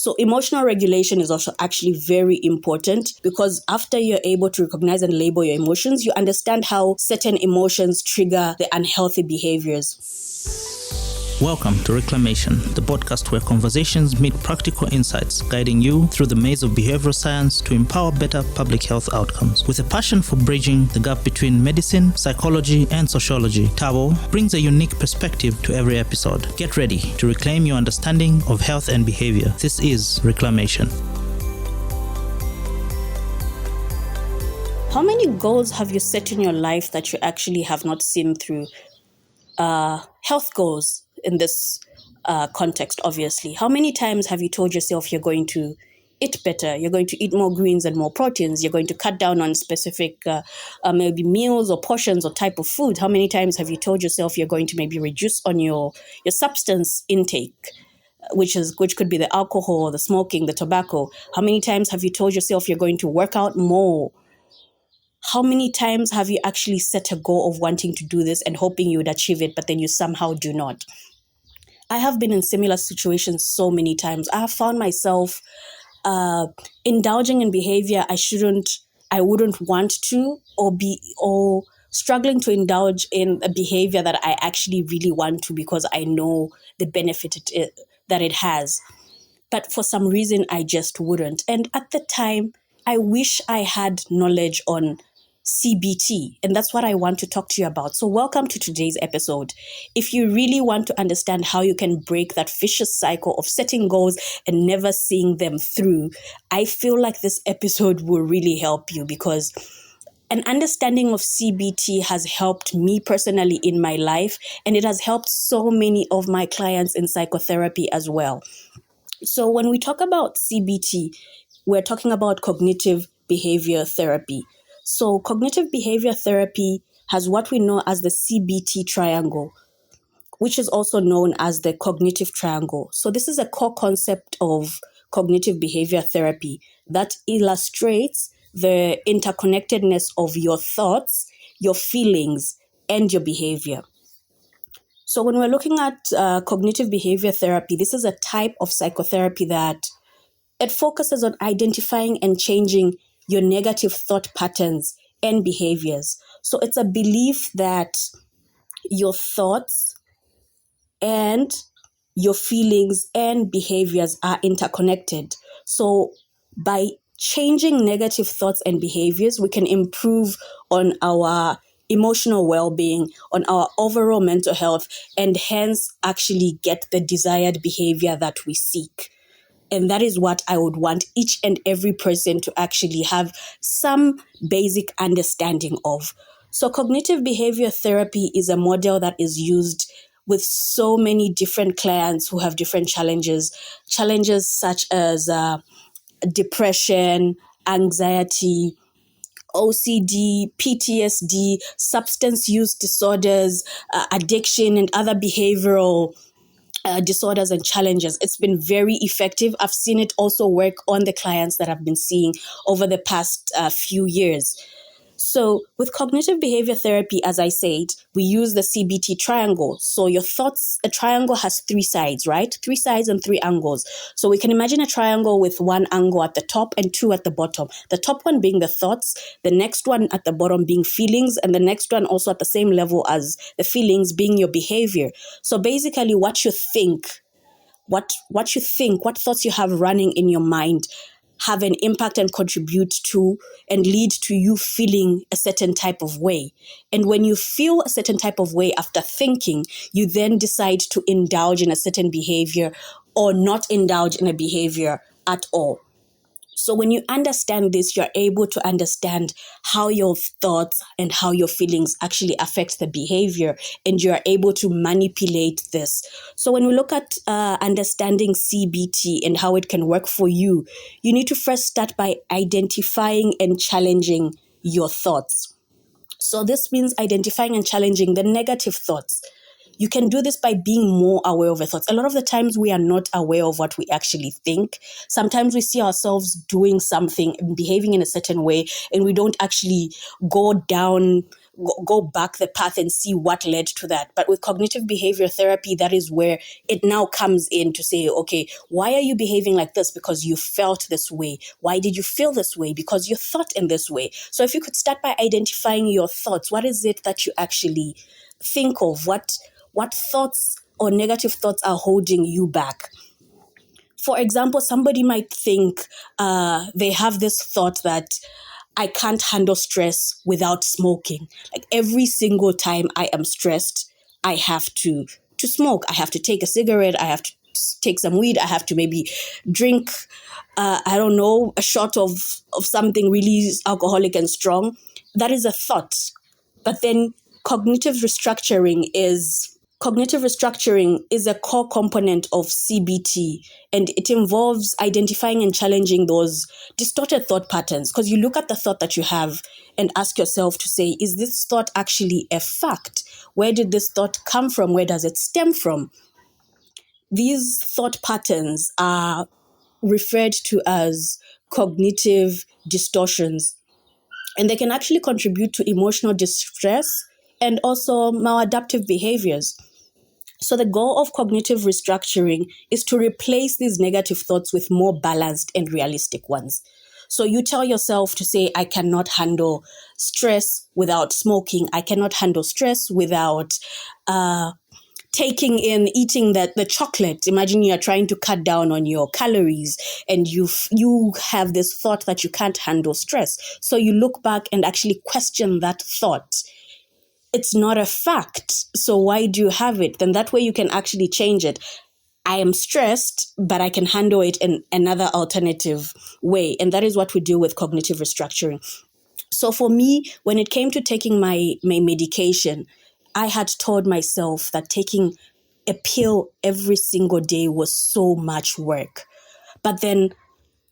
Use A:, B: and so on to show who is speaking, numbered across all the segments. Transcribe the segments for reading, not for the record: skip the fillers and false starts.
A: So emotional regulation is also actually very important because after you're able to recognize and label your emotions, you understand how certain emotions trigger the unhealthy behaviors.
B: Welcome to Reclamation, the podcast where conversations meet practical insights, guiding you through the maze of behavioral science to empower better public health outcomes. With a passion for bridging the gap between medicine, psychology, and sociology, Tabo brings a unique perspective to every episode. Get ready to reclaim your understanding of health and behavior. This is Reclamation.
A: How many goals have you set in your life that you actually have not seen through? Health goals in this context, obviously. How many times have you told yourself you're going to eat better, you're going to eat more greens and more proteins, you're going to cut down on specific maybe meals or portions or type of food? How many times have you told yourself you're going to maybe reduce on your substance intake, which could be the alcohol, the smoking, the tobacco? How many times have you told yourself you're going to work out more? How many times have you actually set a goal of wanting to do this and hoping you would achieve it, but then you somehow do not? I have been in similar situations so many times. I have found myself indulging in behavior I wouldn't want to, or struggling to indulge in a behavior that I actually really want to because I know the benefit that it has. But for some reason, I just wouldn't. And at the time, I wish I had knowledge on CBT, and that's what I want to talk to you about. So welcome to today's episode. If you really want to understand how you can break that vicious cycle of setting goals and never seeing them through, I feel like this episode will really help you, because an understanding of CBT has helped me personally in my life, and it has helped so many of my clients in psychotherapy as well. So when we talk about CBT, we're talking about cognitive behavior therapy. So cognitive behavior therapy has what we know as the CBT triangle, which is also known as the cognitive triangle. So this is a core concept of cognitive behavior therapy that illustrates the interconnectedness of your thoughts, your feelings, and your behavior. So when we're looking at cognitive behavior therapy, this is a type of psychotherapy that it focuses on identifying and changing your negative thought patterns and behaviors. So it's a belief that your thoughts and your feelings and behaviors are interconnected. So by changing negative thoughts and behaviors, we can improve on our emotional well-being, on our overall mental health, and hence actually get the desired behavior that we seek. And that is what I would want each and every person to actually have some basic understanding of. So cognitive behavior therapy is a model that is used with so many different clients who have different challenges such as depression, anxiety, OCD, PTSD, substance use disorders, addiction, and other behavioral disorders and challenges. It's been very effective. I've seen it also work on the clients that I've been seeing over the past few years. So with cognitive behavior therapy, as I said, we use the CBT triangle. So your thoughts, a triangle has three sides, right? 3 sides and 3 angles. So we can imagine a triangle with 1 angle at the top and 2 at the bottom. The top one being the thoughts, the next one at the bottom being feelings, and the next one also at the same level as the feelings being your behavior. So basically what you think, what thoughts you have running in your mind have an impact and contribute to and lead to you feeling a certain type of way. And when you feel a certain type of way after thinking, you then decide to indulge in a certain behavior or not indulge in a behavior at all. So when you understand this, you're able to understand how your thoughts and how your feelings actually affect the behavior, and you're able to manipulate this. So when we look at understanding CBT and how it can work for you, you need to first start by identifying and challenging your thoughts. So this means identifying and challenging the negative thoughts. You can do this by being more aware of your thoughts. A lot of the times we are not aware of what we actually think. Sometimes we see ourselves doing something and behaving in a certain way, and we don't actually go down go back the path and see what led to that. But with cognitive behavior therapy, that is where it now comes in to say, okay, why are you behaving like this? Because you felt this way. Why did you feel this way? Because you thought in this way. So if you could start by identifying your thoughts, what is it that you actually think of? What thoughts or negative thoughts are holding you back? For example, somebody might think they have this thought that I can't handle stress without smoking. Like every single time I am stressed, I have to smoke. I have to take a cigarette. I have to take some weed. I have to maybe drink, I don't know, a shot of something really alcoholic and strong. That is a thought. But then cognitive restructuring is a core component of CBT, and it involves identifying and challenging those distorted thought patterns. Because you look at the thought that you have and ask yourself to say, is this thought actually a fact? Where did this thought come from? Where does it stem from? These thought patterns are referred to as cognitive distortions, and they can actually contribute to emotional distress and also maladaptive behaviors. So the goal of cognitive restructuring is to replace these negative thoughts with more balanced and realistic ones. So you tell yourself to say, I cannot handle stress without smoking. I cannot handle stress without eating the chocolate. Imagine you are trying to cut down on your calories and you have this thought that you can't handle stress. So you look back and actually question that thought. It's not a fact. So why do you have it? Then that way you can actually change it. I am stressed, but I can handle it in another alternative way. And that is what we do with cognitive restructuring. So for me, when it came to taking my medication, I had told myself that taking a pill every single day was so much work. But then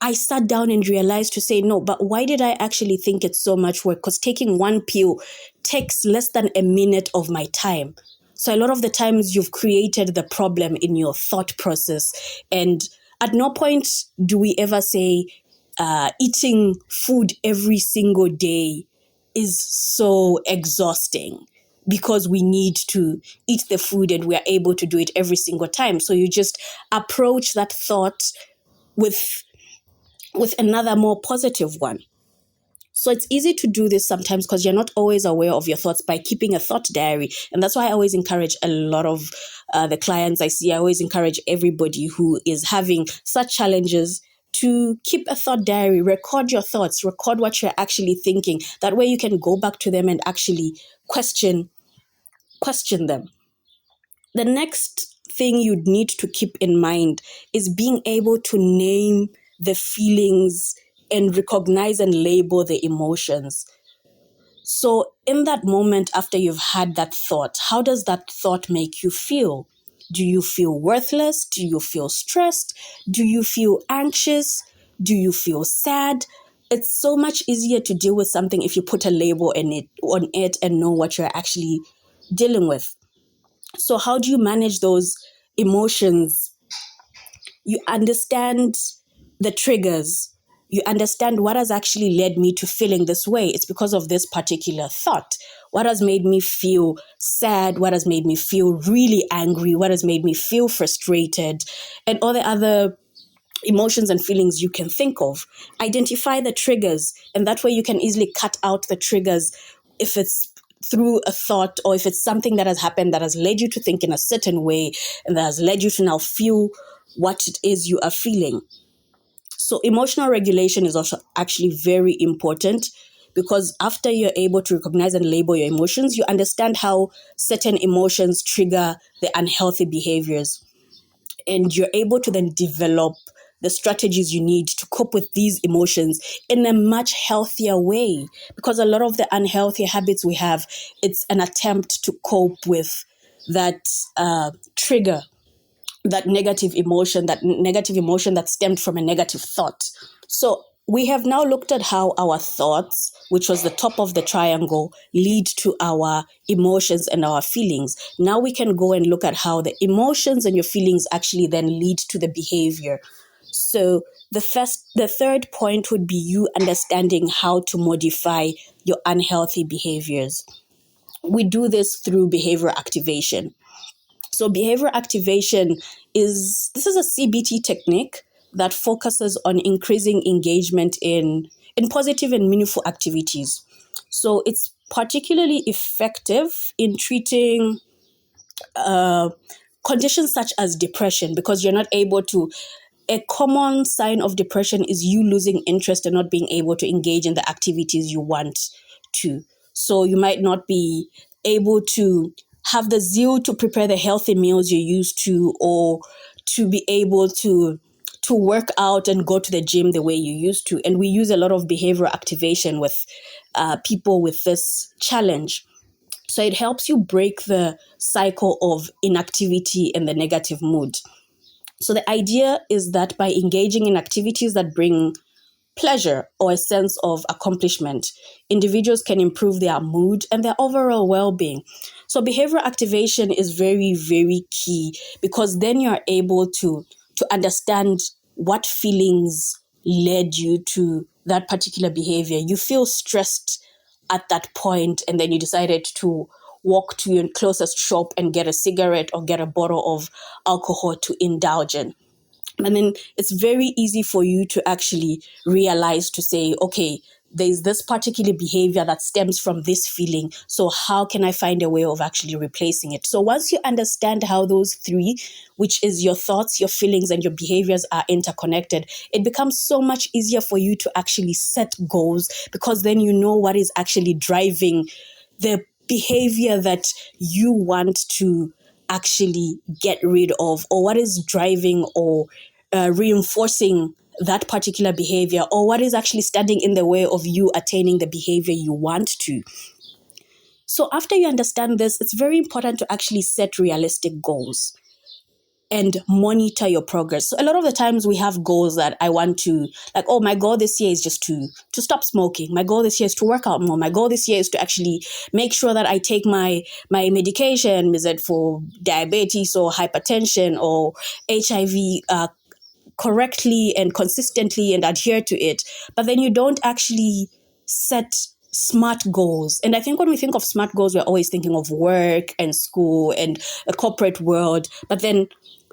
A: I sat down and realized to say, no, but why did I actually think it's so much work? Because taking one pill takes less than a minute of my time. So a lot of the times you've created the problem in your thought process. And at no point do we ever say eating food every single day is so exhausting, because we need to eat the food and we are able to do it every single time. So you just approach that thought with another more positive one. So it's easy to do this sometimes because you're not always aware of your thoughts by keeping a thought diary. And that's why I always encourage a lot of the clients I see, I always encourage everybody who is having such challenges to keep a thought diary, record your thoughts, record what you're actually thinking. That way you can go back to them and actually question them. The next thing you'd need to keep in mind is being able to name the feelings and recognize and label the emotions. So in that moment after you've had that thought, how does that thought make you feel? Do you feel worthless? Do you feel stressed? Do you feel anxious? Do you feel sad? It's so much easier to deal with something if you put a label on it and know what you're actually dealing with. So how do you manage those emotions? You understand the triggers. You understand what has actually led me to feeling this way. It's because of this particular thought. What has made me feel sad? What has made me feel really angry? What has made me feel frustrated? And all the other emotions and feelings you can think of. Identify the triggers, and that way you can easily cut out the triggers if it's through a thought or if it's something that has happened that has led you to think in a certain way and that has led you to now feel what it is you are feeling. So emotional regulation is also actually very important, because after you're able to recognize and label your emotions, you understand how certain emotions trigger the unhealthy behaviors. And you're able to then develop the strategies you need to cope with these emotions in a much healthier way. Because a lot of the unhealthy habits we have, it's an attempt to cope with that trigger, that negative emotion that stemmed from a negative thought. So we have now looked at how our thoughts, which was the top of the triangle, lead to our emotions and our feelings. Now we can go and look at how the emotions and your feelings actually then lead to the behavior. So the third point would be you understanding how to modify your unhealthy behaviors. we do this through behavior activation. So behavior activation is a CBT technique that focuses on increasing engagement in positive and meaningful activities. So it's particularly effective in treating conditions such as depression, because you're not able to. A common sign of depression is you losing interest and not being able to engage in the activities you want to. So you might not be able to have the zeal to prepare the healthy meals you used to, or to be able to work out and go to the gym the way you used to. And we use a lot of behavioral activation with people with this challenge. So it helps you break the cycle of inactivity and the negative mood. So the idea is that by engaging in activities that bring pleasure or a sense of accomplishment, individuals can improve their mood and their overall well-being. So behavioral activation is very, very key, because then you're able to understand what feelings led you to that particular behavior. You feel stressed at that point, and then you decided to walk to your closest shop and get a cigarette or get a bottle of alcohol to indulge in. And then it's very easy for you to actually realize, to say, okay, there's this particular behavior that stems from this feeling. So how can I find a way of actually replacing it? So once you understand how those three, which is your thoughts, your feelings, and your behaviors, are interconnected, it becomes so much easier for you to actually set goals, because then you know what is actually driving the behavior that you want to actually get rid of, or what is driving or reinforcing that particular behavior, or what is actually standing in the way of you attaining the behavior you want to. So after you understand this, it's very important to actually set realistic goals and monitor your progress. So a lot of the times we have goals that I want to, like, oh, my goal this year is just to stop smoking. My goal this year is to work out more. My goal this year is to actually make sure that I take my medication, is it for diabetes or hypertension or HIV, correctly and consistently, and adhere to it. But then you don't actually set smart goals. And I think when we think of smart goals, we're always thinking of work and school and a corporate world. But then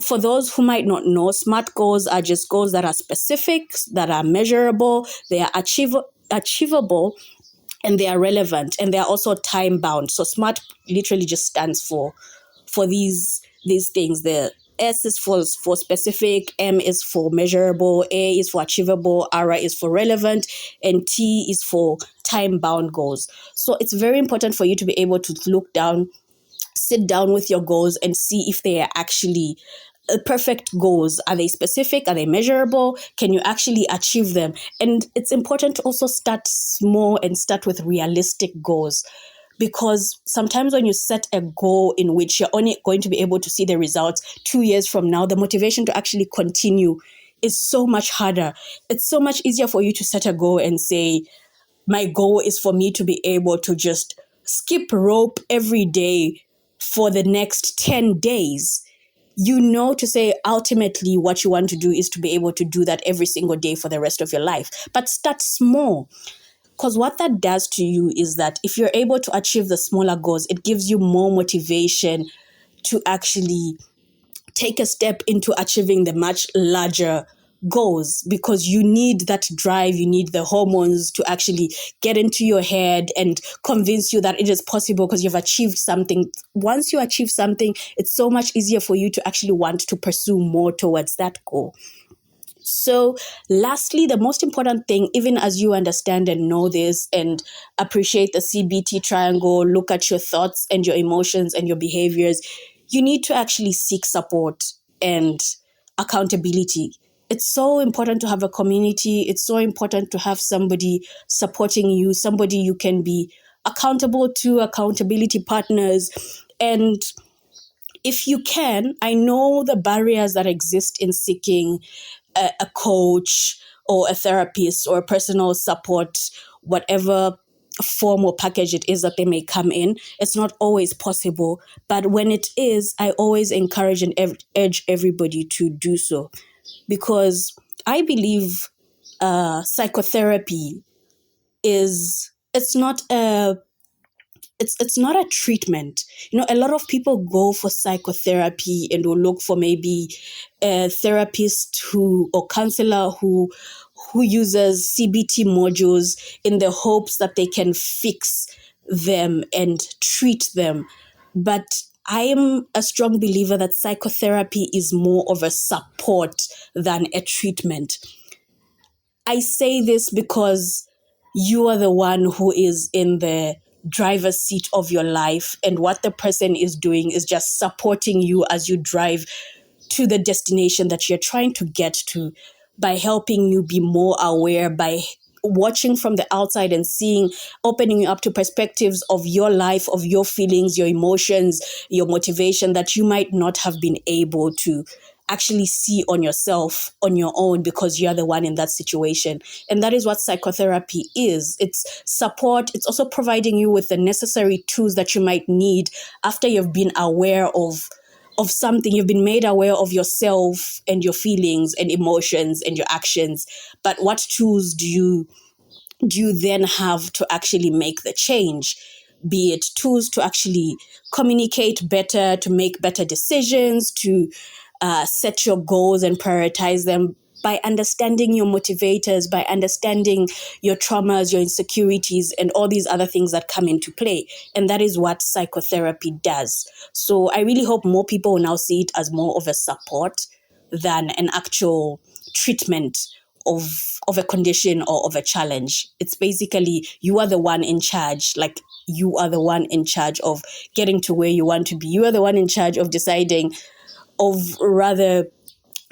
A: for those who might not know, smart goals are just goals that are specific, that are measurable, they are achievable, and they are relevant, and they are also time bound. So SMART literally just stands for these things. The S is for specific, M is for measurable, A is for achievable, R is for relevant, and T is for time bound goals. So it's very important for you to be able to sit down with your goals and see if they are actually perfect goals. Are they specific? Are they measurable? Can you actually achieve them? And it's important to also start small and start with realistic goals, because sometimes when you set a goal in which you're only going to be able to see the results 2 years from now, the motivation to actually continue is so much harder. It's so much easier for you to set a goal and say, my goal is for me to be able to just skip rope every day for the next 10 days. You know, to say ultimately what you want to do is to be able to do that every single day for the rest of your life. But start small. Because what that does to you is that if you're able to achieve the smaller goals, it gives you more motivation to actually take a step into achieving the much larger goals, because you need that drive, you need the hormones to actually get into your head and convince you that it is possible because you've achieved something. Once you achieve something, it's so much easier for you to actually want to pursue more towards that goal. So lastly, the most important thing, even as you understand and know this and appreciate the CBT triangle, look at your thoughts and your emotions and your behaviors, you need to actually seek support and accountability. It's so important to have a community. It's so important to have somebody supporting you, somebody you can be accountable to, accountability partners. And if you can, I know the barriers that exist in seeking a coach or a therapist or a personal support, whatever form or package it is that they may come in. It's not always possible. But when it is, I always encourage and urge everybody to do so, because I believe psychotherapy it's not a it's not a treatment. A lot of people go for psychotherapy and will look for maybe a therapist or counselor who uses CBT modules in the hopes that they can fix them and treat them. But I am a strong believer that psychotherapy is more of a support than a treatment. I say this because you are the one who is in the driver's seat of your life, and what the person is doing is just supporting you as you drive to the destination that you're trying to get to, by helping you be more aware, by watching from the outside and seeing, opening you up to perspectives of your life, of your feelings, your emotions, your motivation that you might not have been able to actually see on yourself on your own, because you're the one in that situation. And that is what psychotherapy is. It's support. It's also providing you with the necessary tools that you might need after you've been aware of something. You've been made aware of yourself and your feelings and emotions and your actions. But what tools do you then have to actually make the change? Be it tools to actually communicate better, to make better decisions, to set your goals and prioritize them, by understanding your motivators, by understanding your traumas, your insecurities, and all these other things that come into play. And that is what psychotherapy does. So I really hope more people will now see it as more of a support than an actual treatment of a condition or of a challenge. It's basically, you are the one in charge. Like, you are the one in charge of getting to where you want to be. You are the one in charge of deciding, of rather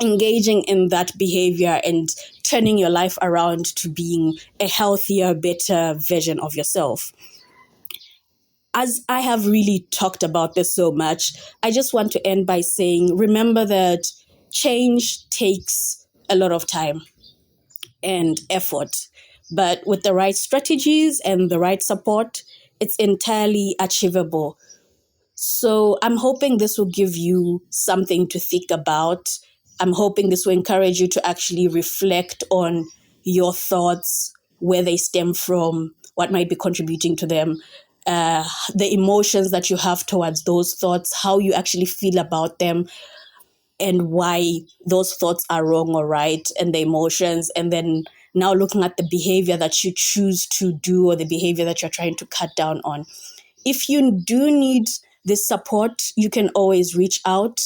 A: engaging in that behavior and turning your life around to being a healthier, better version of yourself. As I have really talked about this so much, I just want to end by saying, remember that change takes a lot of time and effort, but with the right strategies and the right support, it's entirely achievable. So I'm hoping this will give you something to think about. I'm hoping this will encourage you to actually reflect on your thoughts, where they stem from, what might be contributing to them, the emotions that you have towards those thoughts, how you actually feel about them, and why those thoughts are wrong or right, and the emotions. And then now looking at the behavior that you choose to do, or the behavior that you're trying to cut down on. If you do need this support, you can always reach out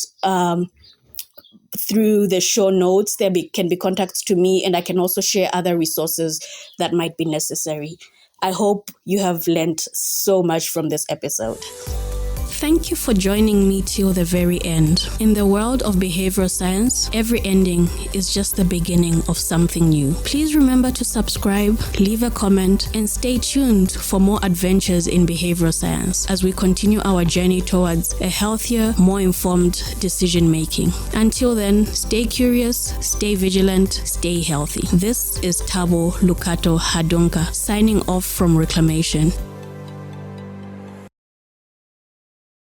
A: through the show notes. There can be contacts to me, and I can also share other resources that might be necessary. I hope you have learned so much from this episode. Thank you for joining me till the very end. In the world of behavioral science, every ending is just the beginning of something new. Please remember to subscribe, leave a comment, and stay tuned for more adventures in behavioral science as we continue our journey towards a healthier, more informed decision making. Until then, stay curious, stay vigilant, stay healthy. This is Tabo Lukato Hadunka signing off from Reclamation.